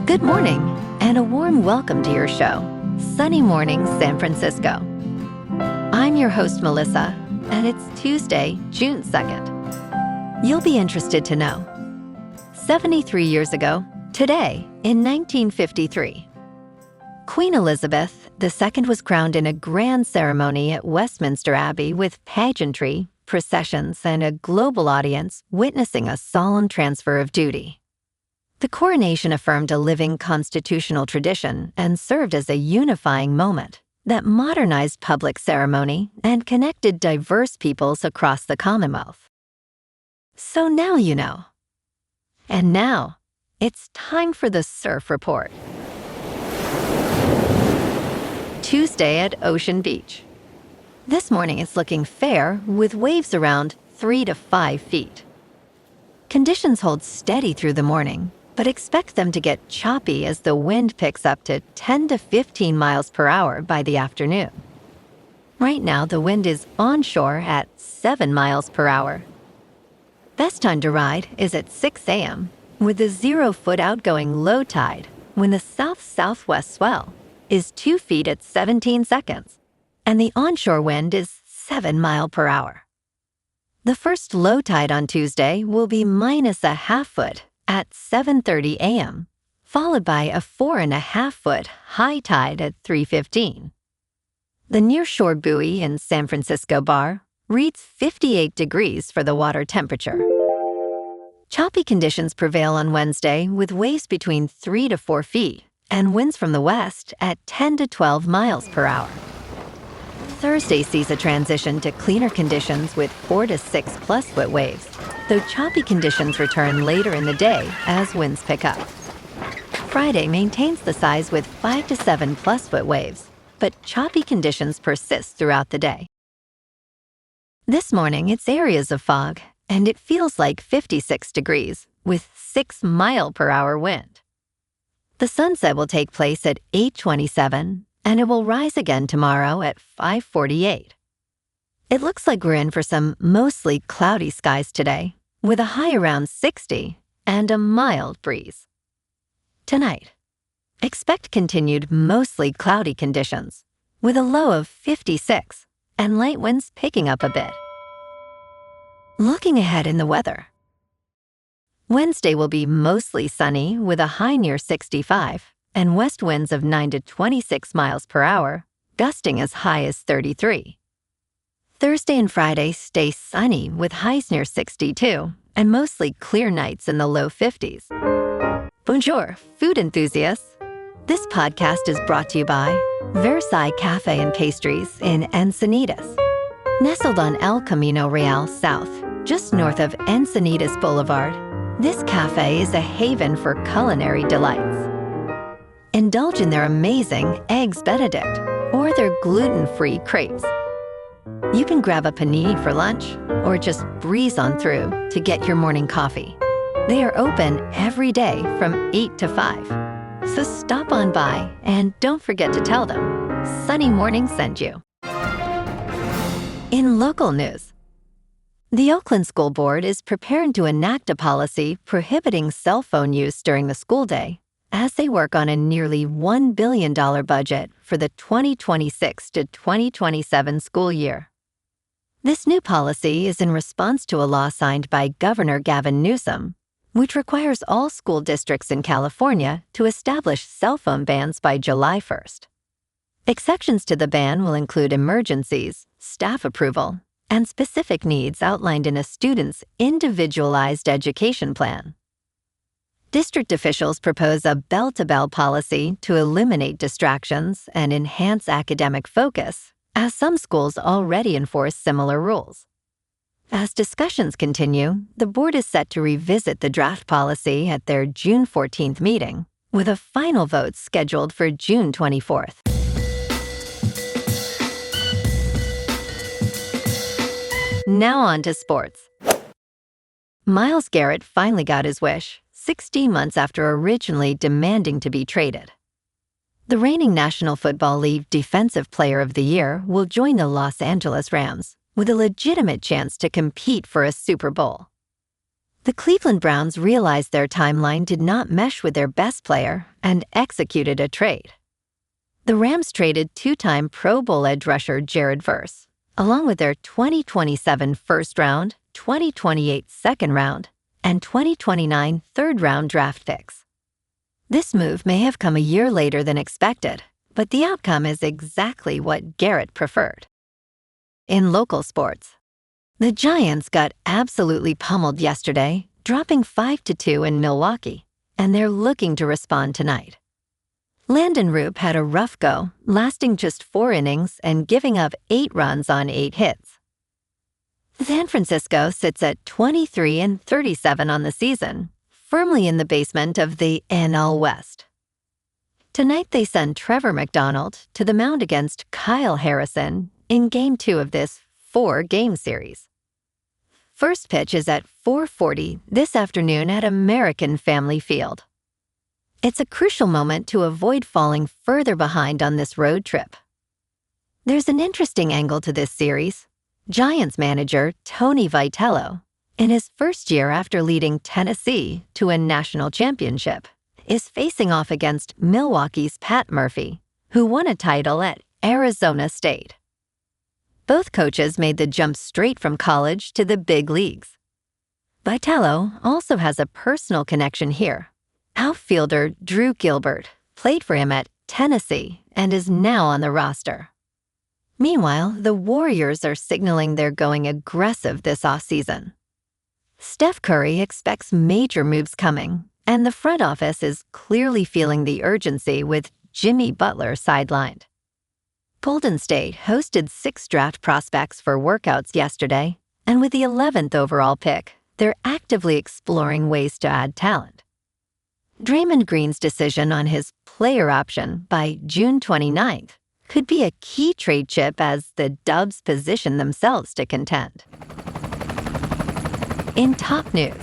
Good morning, and a warm welcome to your show, Sunny Mornings San Francisco. I'm your host, Melissa, and it's Tuesday, June 2nd. You'll be interested to know. 73 years ago, today, in 1953, Queen Elizabeth II was crowned in a grand ceremony at Westminster Abbey with pageantry, processions, and a global audience witnessing a solemn transfer of duty. The coronation affirmed a living constitutional tradition and served as a unifying moment that modernized public ceremony and connected diverse peoples across the Commonwealth. So now you know. And now, it's time for the Surf Report. Tuesday at Ocean Beach. This morning it's looking fair with waves around 3 to 5 feet. Conditions hold steady through the morning, but expect them to get choppy as the wind picks up to 10 to 15 miles per hour by the afternoon. Right now, the wind is onshore at 7 miles per hour. Best time to ride is at 6 a.m. with a 0-foot outgoing low tide when the south-southwest swell is 2 feet at 17 seconds, and the onshore wind is 7 miles per hour. The first low tide on Tuesday will be minus a half-foot at 7:30 a.m., followed by a 4.5-foot high tide at 3:15. The nearshore buoy in San Francisco Bar reads 58 degrees for the water temperature. Choppy conditions prevail on Wednesday with waves between 3 to 4 feet and winds from the west at 10 to 12 miles per hour. Thursday sees a transition to cleaner conditions with 4 to 6 plus-foot waves, though choppy conditions return later in the day as winds pick up. Friday maintains the size with 5 to 7 plus-foot waves, but choppy conditions persist throughout the day. This morning, it's areas of fog, and it feels like 56 degrees with 6 mile per hour wind. The sunset will take place at 8:27, and it will rise again tomorrow at 5:48. It looks like we're in for some mostly cloudy skies today, with a high around 60 and a mild breeze. Tonight, expect continued mostly cloudy conditions, with a low of 56 and light winds picking up a bit. Looking ahead in the weather. Wednesday will be mostly sunny with a high near 65 and west winds of 9 to 26 miles per hour, gusting as high as 33. Thursday and Friday stay sunny with highs near 62 and mostly clear nights in the low 50s. Bonjour, food enthusiasts. This podcast is brought to you by Versailles Cafe and Pastries in Encinitas. Nestled on El Camino Real South, just north of Encinitas Boulevard, this cafe is a haven for culinary delights. Indulge in their amazing Eggs Benedict or their gluten-free crepes. You can grab a panini for lunch or just breeze on through to get your morning coffee. They are open every day from 8 to 5. So stop on by and don't forget to tell them Sunny Morning sent you. In local news, the Oakland School Board is preparing to enact a policy prohibiting cell phone use during the school day as they work on a nearly $1 billion budget for the 2026 to 2027 school year. This new policy is in response to a law signed by Governor Gavin Newsom, which requires all school districts in California to establish cell phone bans by July 1st. Exceptions to the ban will include emergencies, staff approval, and specific needs outlined in a student's individualized education plan. District officials propose a bell-to-bell policy to eliminate distractions and enhance academic focus, as some schools already enforce similar rules. As discussions continue, the board is set to revisit the draft policy at their June 14th meeting, with a final vote scheduled for June 24th. Now on to sports. Myles Garrett finally got his wish, 16 months after originally demanding to be traded. The reigning National Football League Defensive Player of the Year will join the Los Angeles Rams with a legitimate chance to compete for a Super Bowl. The Cleveland Browns realized their timeline did not mesh with their best player and executed a trade. The Rams traded two-time Pro Bowl edge rusher Jared Verse, along with their 2027 first round, 2028 second round, and 2029 third round draft picks. This move may have come a year later than expected, but the outcome is exactly what Garrett preferred. In local sports, the Giants got absolutely pummeled yesterday, dropping 5-2 in Milwaukee, and they're looking to respond tonight. Landon Roop had a rough go, lasting just 4 innings and giving up 8 runs on 8 hits. San Francisco sits at 23-37 on the season, firmly in the basement of the NL West. Tonight they send Trevor McDonald to the mound against Kyle Harrison in Game 2 of this 4-game series. First pitch is at 4:40 this afternoon at American Family Field. It's a crucial moment to avoid falling further behind on this road trip. There's an interesting angle to this series. Giants manager Tony Vitello, in his first year after leading Tennessee to a national championship, is facing off against Milwaukee's Pat Murphy, who won a title at Arizona State. Both coaches made the jump straight from college to the big leagues. Vitello also has a personal connection here. Outfielder Drew Gilbert played for him at Tennessee and is now on the roster. Meanwhile, the Warriors are signaling they're going aggressive this offseason. Steph Curry expects major moves coming, and the front office is clearly feeling the urgency with Jimmy Butler sidelined. Golden State hosted 6 draft prospects for workouts yesterday, and with the 11th overall pick, they're actively exploring ways to add talent. Draymond Green's decision on his player option by June 29th could be a key trade chip as the Dubs position themselves to contend. In top news,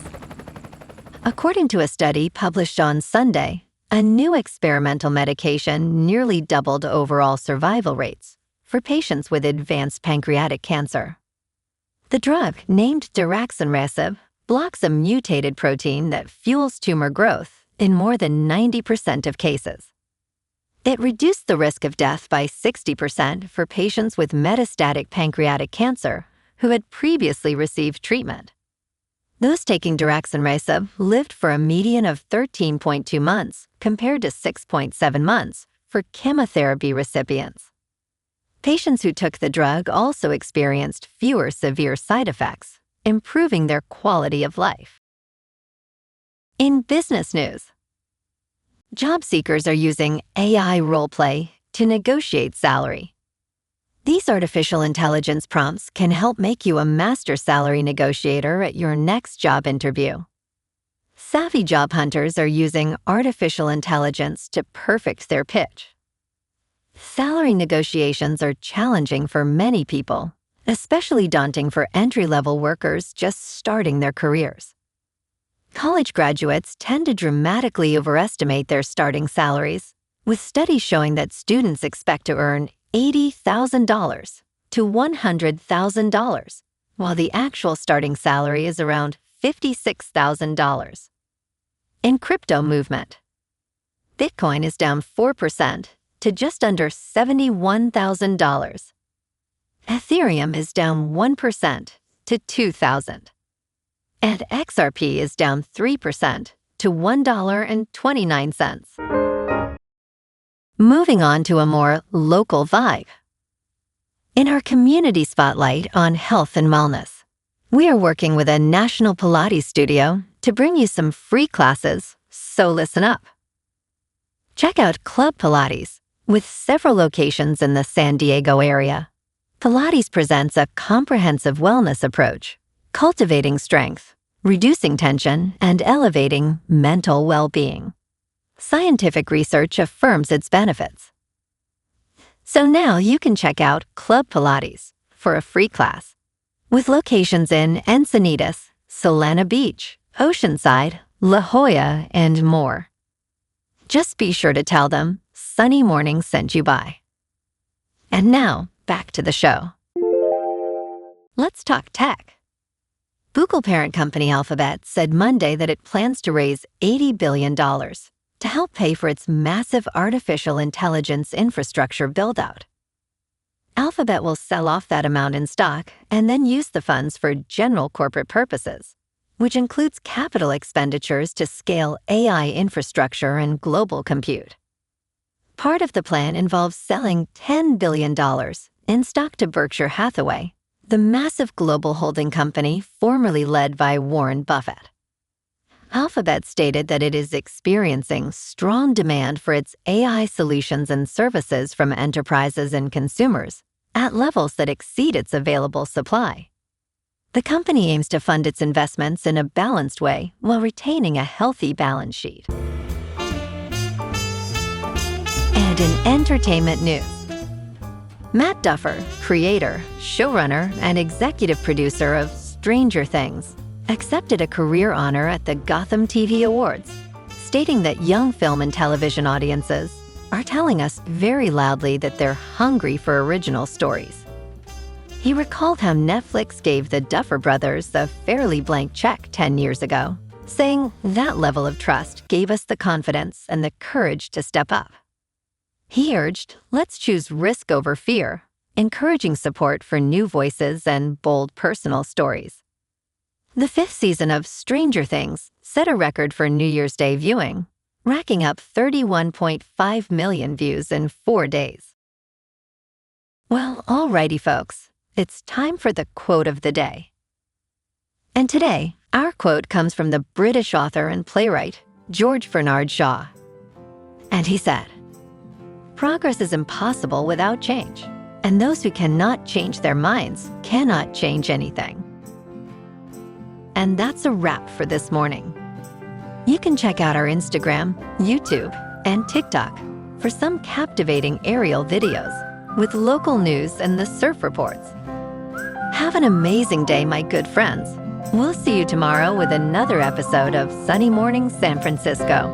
according to a study published on Sunday, a new experimental medication nearly doubled overall survival rates for patients with advanced pancreatic cancer. The drug, named daraxonrasib, blocks a mutated protein that fuels tumor growth in more than 90% of cases. It reduced the risk of death by 60% for patients with metastatic pancreatic cancer who had previously received treatment. Those taking daraxonrasib lived for a median of 13.2 months compared to 6.7 months for chemotherapy recipients. Patients who took the drug also experienced fewer severe side effects, improving their quality of life. In business news, job seekers are using AI roleplay to negotiate salary. These artificial intelligence prompts can help make you a master salary negotiator at your next job interview. Savvy job hunters are using artificial intelligence to perfect their pitch. Salary negotiations are challenging for many people, especially daunting for entry-level workers just starting their careers. College graduates tend to dramatically overestimate their starting salaries, with studies showing that students expect to earn $80,000 to $100,000, while the actual starting salary is around $56,000. In crypto movement, Bitcoin is down 4% to just under $71,000. Ethereum is down 1% to $2,000. And XRP is down 3% to $1.29. Moving on to a more local vibe. In our community spotlight on health and wellness, we are working with a national Pilates studio to bring you some free classes, so listen up. Check out Club Pilates, with several locations in the San Diego area. Pilates presents a comprehensive wellness approach, cultivating strength, reducing tension, and elevating mental well-being. Scientific research affirms its benefits. So now you can check out Club Pilates for a free class, with locations in Encinitas, Solana Beach, Oceanside, La Jolla, and more. Just be sure to tell them Sunny Morning sent you by. And now, back to the show. Let's talk tech. Google parent company Alphabet said Monday that it plans to raise $80 billion to help pay for its massive artificial intelligence infrastructure build-out. Alphabet will sell off that amount in stock and then use the funds for general corporate purposes, which includes capital expenditures to scale AI infrastructure and global compute. Part of the plan involves selling $10 billion in stock to Berkshire Hathaway, the massive global holding company formerly led by Warren Buffett. Alphabet stated that it is experiencing strong demand for its AI solutions and services from enterprises and consumers at levels that exceed its available supply. The company aims to fund its investments in a balanced way while retaining a healthy balance sheet. And in entertainment news, Matt Duffer, creator, showrunner, and executive producer of Stranger Things, accepted a career honor at the Gotham TV Awards, stating that young film and television audiences are telling us very loudly that they're hungry for original stories. He recalled how Netflix gave the Duffer Brothers a fairly blank check 10 years ago, saying that level of trust gave us the confidence and the courage to step up. He urged, let's choose risk over fear, encouraging support for new voices and bold personal stories. The 5th season of Stranger Things set a record for New Year's Day viewing, racking up 31.5 million views in 4 days. Well, alrighty folks, it's time for the quote of the day. And today, our quote comes from the British author and playwright, George Bernard Shaw. And he said, "Progress is impossible without change, and those who cannot change their minds cannot change anything." And that's a wrap for this morning. You can check out our Instagram, YouTube, and TikTok for some captivating aerial videos with local news and the surf reports. Have an amazing day, my good friends. We'll see you tomorrow with another episode of Sunny Morning San Francisco.